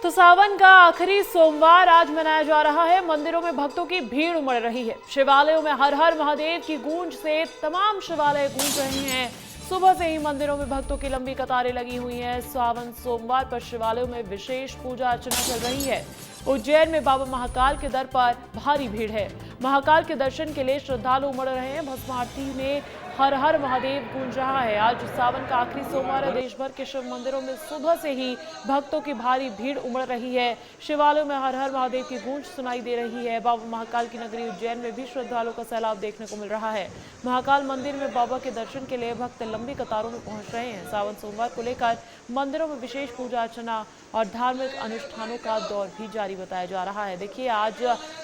तो सावन का आखिरी सोमवार आज मनाया जा रहा है। मंदिरों में भक्तों की भीड़ उमड़ रही है। शिवालयों में हर हर महादेव की गूंज से तमाम शिवालय गूंज रहे हैं। सुबह से ही मंदिरों में भक्तों की लंबी कतारें लगी हुई हैं। सावन सोमवार पर शिवालयों में विशेष पूजा अर्चना चल रही है। उज्जैन में बाबा महाकाल के दर पर भारी भीड़ है। महाकाल के दर्शन के लिए श्रद्धालु उमड़ रहे हैं। भस्म आरती में हर हर महादेव गूंज रहा है। आज सावन का आखिरी सोमवार है। देश भर के शिव मंदिरों में सुबह से ही भक्तों की भारी भीड़ उमड़ रही है। शिवालयों में हर हर महादेव की गूंज सुनाई दे रही है। बाबा महाकाल की नगरी उज्जैन में भी श्रद्धालुओं का सैलाब देखने को मिल रहा है। महाकाल मंदिर में बाबा के दर्शन के लिए भक्त लंबी कतारों में पहुंच रहे हैं। सावन सोमवार को लेकर मंदिरों में विशेष पूजा अर्चना और धार्मिक अनुष्ठानों का दौर भी जारी बताया जा रहा है। देखिए, आज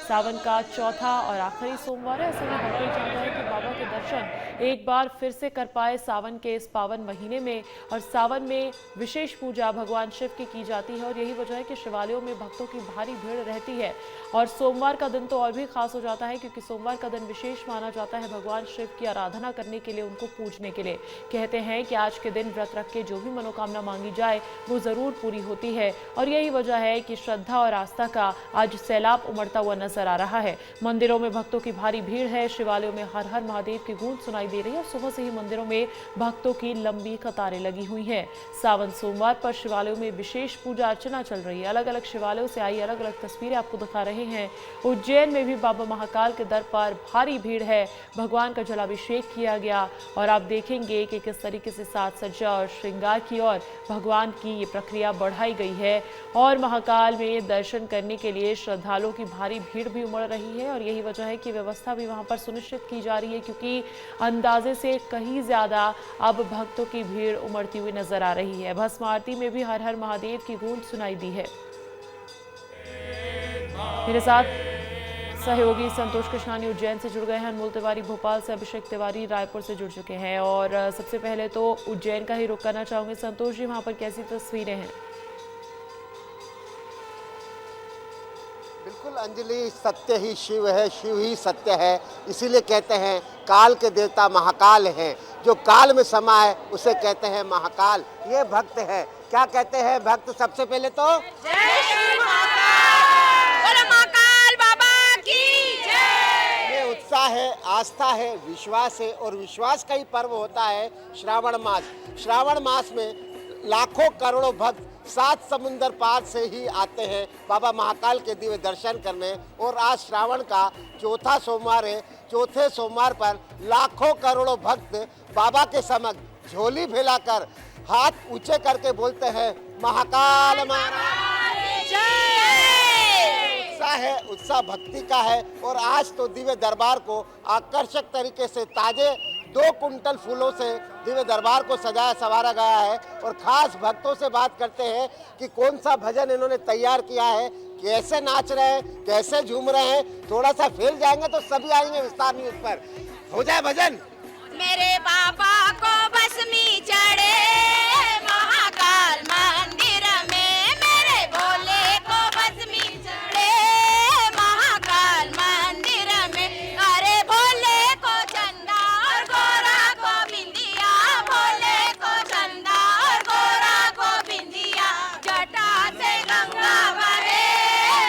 सावन का चौथा और आखिरी सोमवार है। ऐसे में हर कोई चाहता है कि बाबा के दर्शन एक बार फिर से कर पाए सावन के इस पावन महीने में। और सावन में विशेष पूजा भगवान शिव की जाती है और यही वजह है कि शिवालयों में भक्तों की भारी भीड़ रहती है। और सोमवार का दिन तो और भी खास हो जाता है, क्योंकि सोमवार का दिन विशेष माना जाता है भगवान शिव की आराधना करने के लिए, उनको पूजने के लिए। कहते हैं कि आज के दिन व्रत रख के जो भी मनोकामना मांगी जाए वो जरूर पूरी होती है। और यही वजह है कि श्रद्धा और आस्था का आज सैलाब उमड़ता हुआ नजर आ रहा है। मंदिरों में भक्तों की भारी भीड़ है। शिवालयों में हर हर महादेव की गूंज सुनाई दे रही है। सुबह से ही मंदिरों में भक्तों की लंबी कतारें लगी हुई हैं। सावन सोमवार पर शिवालयों में विशेष पूजा अर्चना चल रही है। अलग अलग शिवालयों से आई अलग अलग तस्वीरें आपको दिखा रहे हैं। उज्जैन में भी बाबा महाकाल के दर पर भारी भीड़ है। भगवान का जलाभिषेक किया गया और आप देखेंगे कि किस तरीके से साज सज्जा और श्रृंगार की ओर भगवान की ये प्रक्रिया बढ़ाई गई है। और महाकाल में दर्शन करने के लिए श्रद्धालुओं की भारी भीड़ भी उमड़ रही है। और यही वजह है कि व्यवस्था भी वहां पर सुनिश्चित की जा रही है, क्योंकि अंदाजे से कहीं ज्यादा अब भक्तों की भीड़ उमड़ती हुई नजर आ रही है। भस्म आरती में भी हर हर महादेव की गूंज सुनाई दी है। मेरे साथ सहयोगी संतोष कृष्णानी उज्जैन से जुड़ गए हैं। अनमोल तिवारी भोपाल से, अभिषेक तिवारी रायपुर से जुड़ चुके हैं। और सबसे पहले तो उज्जैन का ही रुख करना चाहूंगे। संतोष जी, वहां पर कैसी तस्वीरें हैं? बिल्कुल अंजलि, सत्य ही शिव है, शिव ही सत्य है। इसीलिए कहते हैं काल के देवता महाकाल हैं। जो काल में समा है उसे कहते हैं महाकाल। ये भक्त है। क्या कहते हैं भक्त? सबसे पहले तो जय श्री महाकाल, महाकाल बाबा की जय। ये उत्साह है, आस्था है, विश्वास है। और विश्वास का ही पर्व होता है श्रावण मास। श्रावण मास में लाखों करोड़ों भक्त 7 समुंदर पार से ही आते हैं बाबा महाकाल के दिव्य दर्शन करने। और आज श्रावण का चौथा सोमवार है। चौथे सोमवार पर लाखों करोड़ों भक्त बाबा के समक्ष झोली फैलाकर हाथ ऊंचे करके बोलते हैं महाकाल महाराज जय। उत्साह है, उत्साह भक्ति का है। और आज तो दिव्य दरबार को आकर्षक तरीके से ताजे 2 कुंटल फूलों से दिव्य दरबार को सजाया संवारा गया है। और खास भक्तों से बात करते हैं कि कौन सा भजन इन्होंने तैयार किया है, कैसे नाच रहे हैं, कैसे झूम रहे हैं। थोड़ा सा फैल जाएंगे तो सभी आएंगे विस्तार न्यूज पर। हो जाए भजन। मेरे बाबा को भस्मी चढ़े महाकाल मंदिर में, मेरे भोले को भस्मी चढ़े महाकाल मंदिर में। अरे भोले को चंदा और गोरा को बिंदिया, भोले को चंदा और गोरा को बिंदिया, जटा से गंगा बहे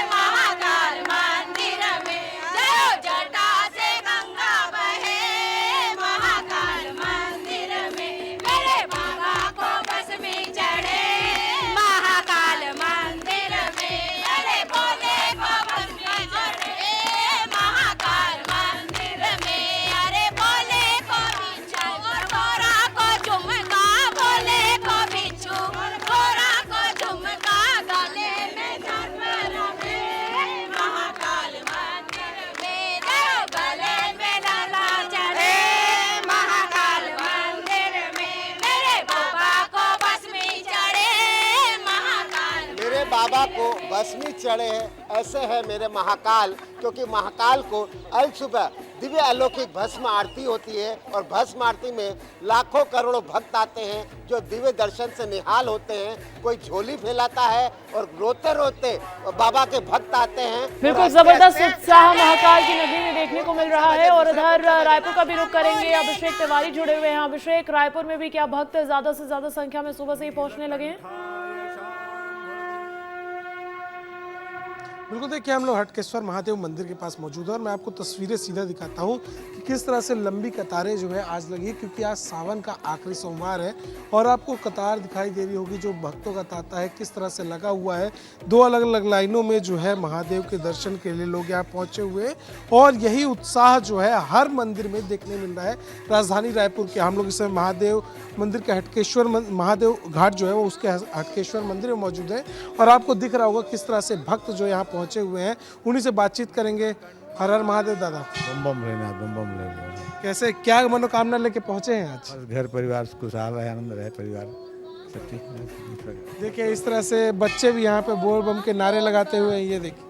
महाकाल मंदिर में। जय जटा से गंगा बहे महाकाल मंदिर में, मेरे बाबा को भस्मी चढ़े महाकाल मंदिर में। अरे भोले को भस्मी चढ़े महाकाल मंदिर में। अरे भोले को बिच्छू और गोरा को झुमका, भोले को बिच्छू और गोरा को झुमका, गले में झुमर में महाकाल मंदिर में। जय गले में लाला चढ़े महाकाल मंदिर में, मेरे बाबा को भस्मी चढ़े महाकाल। मेरे बाबा को भस्मी चढ़े हैं, ऐसे है मेरे महाकाल। क्योंकि महाकाल को अल सुबह दिव्य अलौकिक भस्म आरती होती है। और भस्म आरती में लाखों करोड़ों भक्त आते हैं जो दिव्य दर्शन से निहाल होते हैं। कोई झोली फैलाता है और रोते रोते बाबा के भक्त आते हैं। बिल्कुल जबरदस्त उत्साह महाकाल की नगरी में देखने को मिल रहा है। और इधर रायपुर का भी रुख करेंगे। अभिषेक तिवारी जुड़े हुए हैं। अभिषेक, रायपुर में भी क्या भक्त ज्यादा से ज्यादा संख्या में सुबह से ही पहुंचने लगे हैं? बिल्कुल, देखिए हम लोग हटकेश्वर महादेव मंदिर के पास मौजूद है और मैं आपको तस्वीरें सीधा दिखाता हूँ कि किस तरह से लंबी कतारें जो है आज लगी है, क्योंकि आज सावन का आखिरी सोमवार है और आपको कतार दिखाई दे रही होगी जो भक्तों का तांता है किस तरह से लगा हुआ है। दो अलग अलग लाइनों में जो है महादेव के दर्शन के लिए लोग यहाँ पहुँचे हुए हैं और यही उत्साह जो है हर मंदिर में देखने मिल रहा है। राजधानी रायपुर के हम लोग इस समय महादेव मंदिर के हटकेश्वर महादेव घाट जो है वो उसके हटकेश्वर मंदिर में मौजूद है और आपको दिख रहा होगा किस तरह से भक्त जो यहाँ पहुंचे हुए हैं, उन्हीं से बातचीत करेंगे। हर हर महादेव दादा। बम बम लेना, बम बम लेना। कैसे क्या मनोकामना लेके पहुंचे हैं आज? बस घर परिवार खुशहाल रहे, आनंद रहे परिवार, सब ठीक है। देखिए इस तरह से बच्चे भी यहाँ पे बोल बम के नारे लगाते हुए हैं, ये देखिए।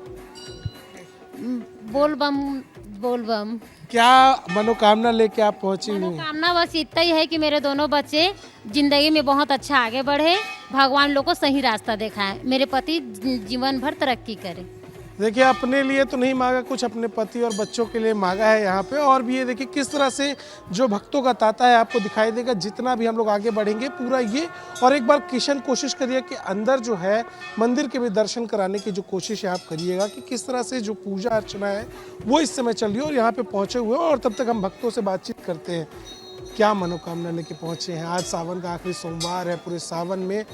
बोल बम बोल बम। क्या मनोकामना लेके आप पहुंची हुई हैं? मनोकामना बस इतना ही है कि मेरे दोनों बच्चे जिंदगी में बहुत अच्छा आगे बढ़े, भगवान लोग को सही रास्ता दिखाए, मेरे पति जीवन भर तरक्की करें। देखिए अपने लिए तो नहीं मांगा, कुछ अपने पति और बच्चों के लिए मांगा है यहाँ पे। और भी ये देखिए किस तरह से जो भक्तों का तांता है आपको दिखाई देगा जितना भी हम लोग आगे बढ़ेंगे पूरा ये। और एक बार किशन कोशिश करिए कि अंदर जो है मंदिर के भी दर्शन कराने की जो कोशिश है आप करिएगा कि किस तरह से जो पूजा अर्चना है वो इस समय चल रही है और यहाँ पे पहुँचे हुए हैं। और तब तक हम भक्तों से बातचीत करते हैं क्या मनोकामना लेके पहुँचे हैं। आज सावन का आखिरी सोमवार है, पूरे सावन में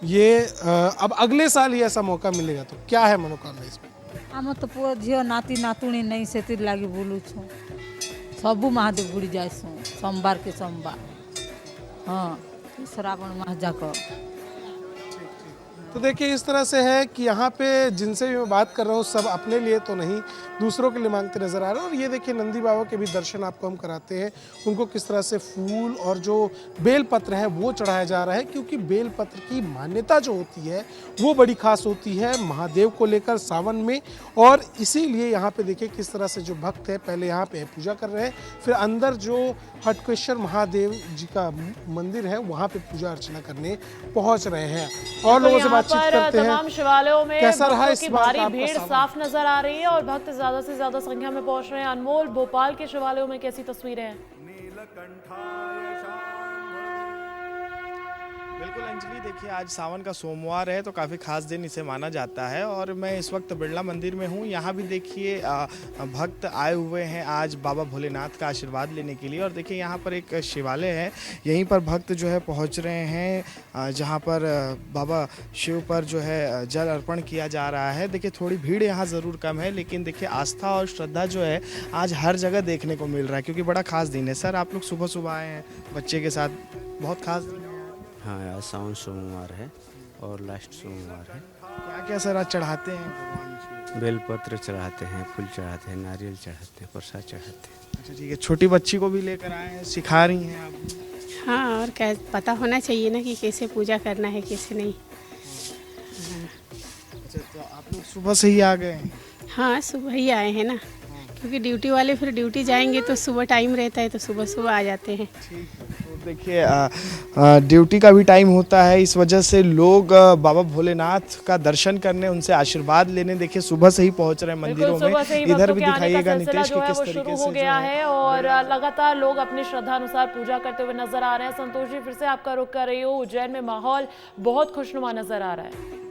ये अब अगले साल ही ऐसा मौका मिलेगा तो क्या है मनोकामना इसमें? आम तो पुओ झील नाती नातुणी नहीं से लगी बोलू छू सबू महादेव बुड़ी जाए सोमवार के सोमवार। हाँ श्रावण मास जाकर। तो देखिए इस तरह से है कि यहाँ पे जिनसे भी मैं बात कर रहा हूँ सब अपने लिए तो नहीं दूसरों के लिए मांगते नजर आ रहे हैं। और ये देखिए नंदी बाबा के भी दर्शन आपको हम कराते हैं, उनको किस तरह से फूल और जो बेलपत्र है वो चढ़ाया जा रहा है, क्योंकि बेलपत्र की मान्यता जो होती है वो बड़ी खास होती है महादेव को लेकर सावन में। और इसीलिए यहाँ पे देखिए किस तरह से जो भक्त है पहले यहाँ पे पूजा कर रहे हैं, फिर अंदर जो हटकेश्वर महादेव जी का मंदिर है वहाँ पे पूजा अर्चना करने पहुँच रहे हैं। और लोगों से बातचीत करते हैं तमाम शिवालयों में कैसा रहा भक्तों इस की बार भारी का आपका भीड़ सावन? साफ नजर आ रही है और भक्त ज्यादा से ज्यादा संख्या में पहुंच रहे हैं। अनमोल, भोपाल के शिवालयों में कैसी तस्वीरें हैं? बिल्कुल अंजलि, देखिए आज सावन का सोमवार है तो काफ़ी खास दिन इसे माना जाता है और मैं इस वक्त बिरला मंदिर में हूँ। यहाँ भी देखिए भक्त आए हुए हैं आज बाबा भोलेनाथ का आशीर्वाद लेने के लिए। और देखिए यहाँ पर एक शिवालय है, यहीं पर भक्त जो है पहुँच रहे हैं जहाँ पर बाबा शिव पर जो है जल अर्पण किया जा रहा है। देखिए थोड़ी भीड़ यहाँ ज़रूर कम है, लेकिन देखिए आस्था और श्रद्धा जो है आज हर जगह देखने को मिल रहा है, क्योंकि बड़ा खास दिन है। सर आप लोग सुबह सुबह आए हैं बच्चे के साथ, बहुत खास दिन है। हाँ, आज सावन सोमवार है और लास्ट सोमवार है। क्या क्या सर आज चढ़ाते हैं भगवान जी? बेलपत्र चढ़ाते हैं, फूल चढ़ाते हैं, नारियल चढ़ाते हैं, प्रसाद चढ़ाते हैं। अच्छा ठीक है, छोटी बच्ची को भी लेकर आए हैं, सिखा रही हैं आप? हाँ, और क्या पता होना चाहिए ना कि कैसे पूजा करना है कैसे नहीं। अच्छा तो आप लोग सुबह से ही आ गए हैं? हाँ सुबह ही आए हैं ना, क्योंकि ड्यूटी वाले फिर ड्यूटी जाएंगे तो सुबह टाइम रहता है तो सुबह सुबह आ जाते हैं। तो देखिए ड्यूटी का भी टाइम होता है, इस वजह से लोग बाबा भोलेनाथ का दर्शन करने, उनसे आशीर्वाद लेने देखिए सुबह से ही पहुंच रहे हैं मंदिरों में। इधर भी दिखाइएगा नितेश कि किस तरीके से हो गया है और लगातार लोग अपनी श्रद्धा अनुसार पूजा करते हुए नजर आ रहे हैं। संतोष जी फिर से आपका रुख कर रही हूँ, उज्जैन में माहौल बहुत खुशनुमा नजर आ रहा है।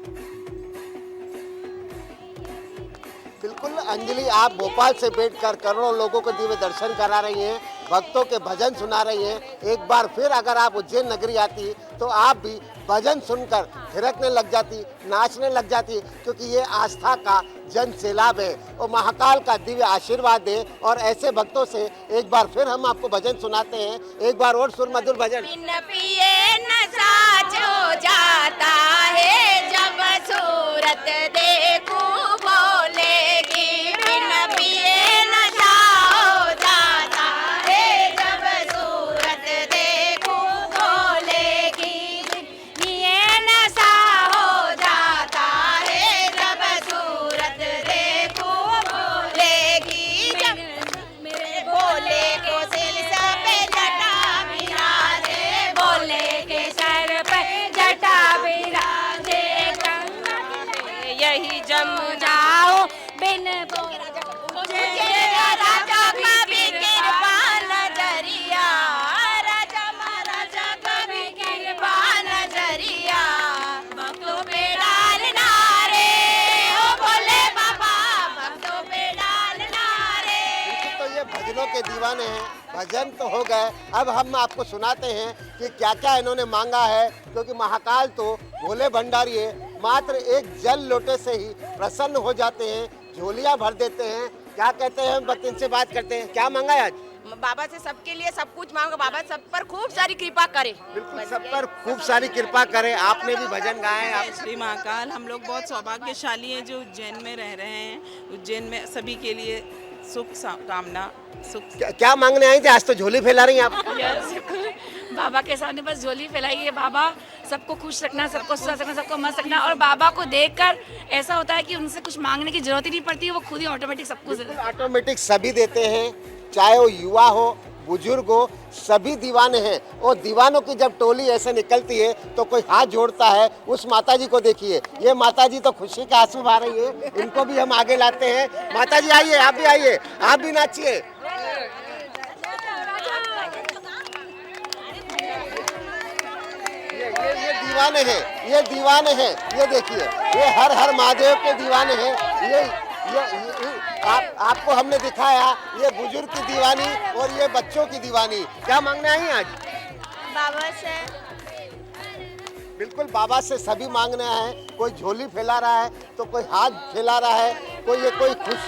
बिल्कुल अंजलि, आप भोपाल से बैठकर करोड़ों लोगों को दिव्य दर्शन करा रही हैं, भक्तों के भजन सुना रही हैं। एक बार फिर अगर आप उज्जैन नगरी आती तो आप भी भजन सुनकर थिरकने लग जाती, नाचने लग जाती, क्योंकि ये आस्था का जन सैलाब है और महाकाल का दिव्य आशीर्वाद है। और ऐसे भक्तों से एक बार फिर हम आपको भजन सुनाते हैं, एक बार और सुर मधुर भजन। बिन पिए नशा हो जाता है, जब सूरत देखूं बोलेगी। बिन पिए नशा हो जाता है, जब सूरत देखूं बोलेगी। ये नशा हो जाता है, जब सूरत देखूं बोलेगी। मेरे भोले को सिर पे जटा बिराजे, भोले के सर पे जटा बिराजे। यही जमुना हो बिन राजा कभी कृपा नजरिया, राजा महाराजा कभी कृपा नजरिया। भक्तों पे डालना रे, ओ भोले बाबा दीवाने हैं। भजन तो हो गए, अब हम आपको सुनाते हैं कि क्या क्या इन्होंने मांगा है, क्योंकि महाकाल तो भोले भंडारी है। मात्र एक जल लोटे से ही प्रसन्न हो जाते हैं, झोलियां भर देते हैं। क्या कहते हैं, हम इनसे बात करते हैं। क्या मांगा है आज? बाबा से सबके लिए सब कुछ मांगो, बाबा सब पर खूब सारी कृपा करे। बिल्कुल, सब पर खूब सारी कृपा करे। आपने भी भजन गाए हैं। आप श्री महाकाल, हम लोग बहुत सौभाग्यशाली हैं जो उज्जैन में रह रहे हैं। उज्जैन में सभी के लिए सुख कामना सुख। क्या मांगने आई थे? आज तो झोली फैला रही हैं आप। बाबा के सामने बस झोली फैलाइए। बाबा सबको खुश रखना, सबको स्वस्थ रखना, सबको मस्त रखना। और बाबा को देखकर ऐसा होता है कि उनसे कुछ मांगने की जरूरत ही नहीं पड़ती है, वो खुद ही ऑटोमेटिक सब कुछ ऑटोमेटिक सभी देते हैं, चाहे वो युवा हो बुजुर्ग हो, सभी दीवाने हैं। और दीवानों की जब टोली ऐसे निकलती है तो कोई हाथ जोड़ता है। उस माता जी को देखिए, ये माता जी तो खुशी का आंसू बहा रही है। इनको भी हम आगे लाते हैं। माता जी आइए, आप भी आइए, आप भी नाचिए। ये दीवाने हैं, ये दीवाने हैं। ये देखिए, ये हर हर महादेव के दीवाने हैं। ये आपको हमने दिखाया, ये बुजुर्ग की दीवानी और ये बच्चों की दीवानी। क्या मांगने आई आज? बाबा से बिल्कुल, बाबा से सभी मांगने हैं। कोई झोली फैला रहा है तो कोई हाथ फैला रहा है, कोई खुश।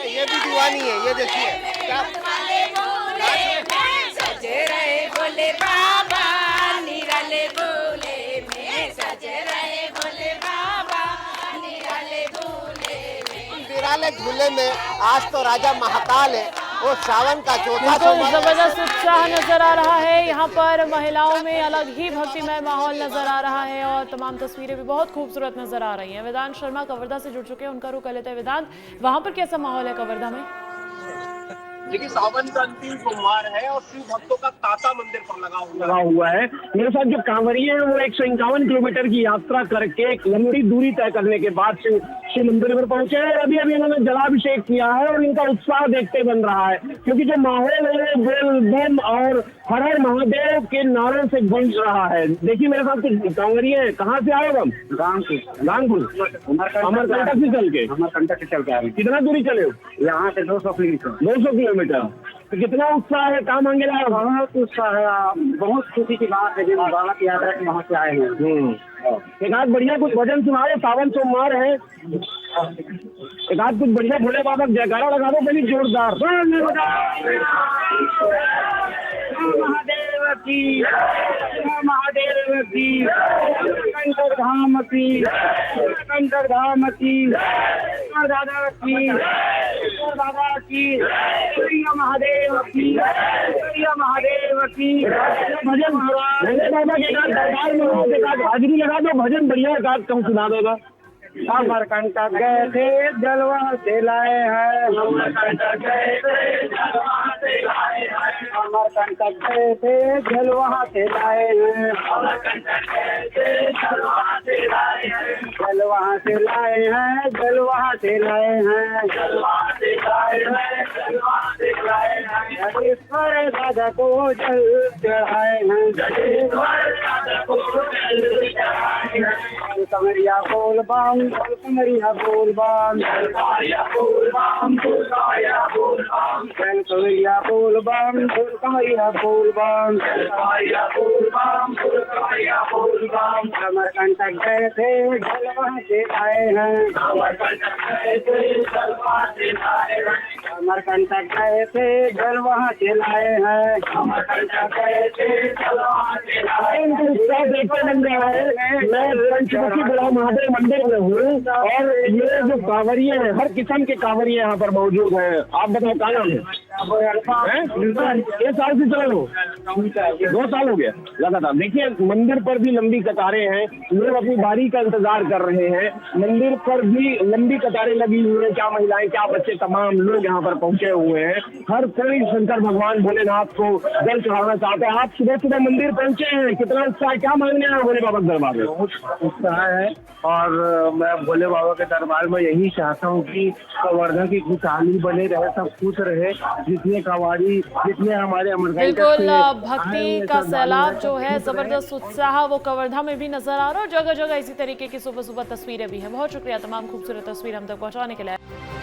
ये भी दीवानी है। ये देखिए, क्या सजे रहे बोले बाबा, निराले बोले में सजे रहे बोले बाबा, निराले बोले में। निराले झूले में आज तो राजा महाकाल है और सावन का चौथा बिल्कुल जबरदस्त उत्साह नजर आ रहा है। यहाँ पर महिलाओं में अलग ही भक्तिमय माहौल नजर आ रहा है और तमाम तस्वीरें भी बहुत खूबसूरत नजर आ रही हैं। वेदांत शर्मा कवर्धा से जुड़ चुके हैं, उनका रुख कर लेते हैं। वेदांत, वहाँ पर कैसा माहौल है कवर्धा में? देखिए, सावन का अंतिम सोमवार है और शिव भक्तों का तांता मंदिर पर लगा हुआ है। मेरे साथ जो कांवरिये हैं वो 151 किलोमीटर की यात्रा करके एक लंबी दूरी तय करने के बाद शिव मंदिर पर पहुंचे हैं। अभी इन्होंने जलाभिषेक किया है और इनका उत्साह देखते बन रहा है, क्योंकि जो माहौल है बोल बम और हर हर महादेव के नारों से गूंज रहा है। देखिए, मेरे साथ कुछ कांवरिये, कहाँ से आए हम? गांगपुर अमरकंटक से चल के। अमरकंटक से चल के आए। कितना दूरी चले हो? यहाँ से 200 किलोमीटर। तो कितना उत्साह है? कहाँ मांगे लाए? बहुत उत्साह है, बहुत खुशी की बात है। बाबा की यात्रा के वहाँ से आए हैं। एक आध बढ़िया कुछ भजन सुनाओ, सावन सोमवार है। एक आध कुछ बढ़िया भोले बाबा जयकारा लगा दो पहले जोरदार। महादेव की, महादेव की, कंकर धाम की, कंकर धाम की, दादा की, दादा की, महादेव की, महादेव की। भजन भोले बाबा के दरबार में हाजिरी लगा दो, भजन बढ़िया कम सुना देगा। अमरकंटक गए थे जलवा से लाए हैं, अमरकंटक गए थे जलवा से लाए हैं, अमरकंटक गए थे जलवा से लाए हैं, अमरकंटक गए थे जलवा से लाए हैं, जलवा से लाए हैं, जलवा से लाए हैं, जलवा से लाए हैं, जलवा से लाए हैं। जगेश्वर दादा को जल चढ़ाए हैं, जगेश्वर दादा को जल चढ़ाए हैं। कमरिया बोल बाम, कमरिया बोल बाम, कमरिया बोल बाम, कमरिया बोल बाम, कमरिया बोल बाम, कमरिया बोल बाम, कमरिया बोल बाम, कमरिया बोल बाम। अमरकंटक गए थे जलवा से आए हैं, अमरकंटक गए थे जलवा से आए हैं, अमरकंटक गए थे जलवा से लाए हैं, अमरकंटक गए थे जलवा से लाए हैं। देखते बन रहा है, मैं पंचमुखी बड़ा महादेव मंदिर में हूँ और ये जो कांवरिये हैं, हर किस्म के कांवरिये यहाँ पर मौजूद हैं। आप बताओ क्या नाम है? ये साल से चले हो? 2 साल हो गया लगातार। देखिए, मंदिर पर भी लंबी कतारें हैं, लोग अपनी बारी का इंतजार कर रहे हैं। मंदिर पर भी लंबी कतारें लगी हुई हैं, क्या महिलाएं क्या बच्चे तमाम लोग यहाँ पर पहुंचे हुए हैं। हर कोई शंकर भगवान भोलेनाथ को जल चढ़ाना चाहते हैं। आप सुबह सुबह मंदिर पहुंचे हैं, कितना उत्साह, क्या मांगने हैं भोले बाबा के दरबार में? बहुत उत्साह है और मैं भोले बाबा के दरबार में यही चाहता हूँ कि कवर्धा की खुशहाली बने रहे, सब खुश रहे। जितने कवाड़ी, जितने हमारे अमरकंटक बिल्कुल से आए भक्ति हुए का श्रद्धालु सैलाब हैं, जो है, उसी तरह जबरदस्त उत्साह वो कवर्धा में भी नजर आ रहा है और जगह जगह इसी तरीके की सुबह सुबह तस्वीरें भी हैं। बहुत शुक्रिया, तमाम खूबसूरत तस्वीर हम तक पहुंचाने के लिए।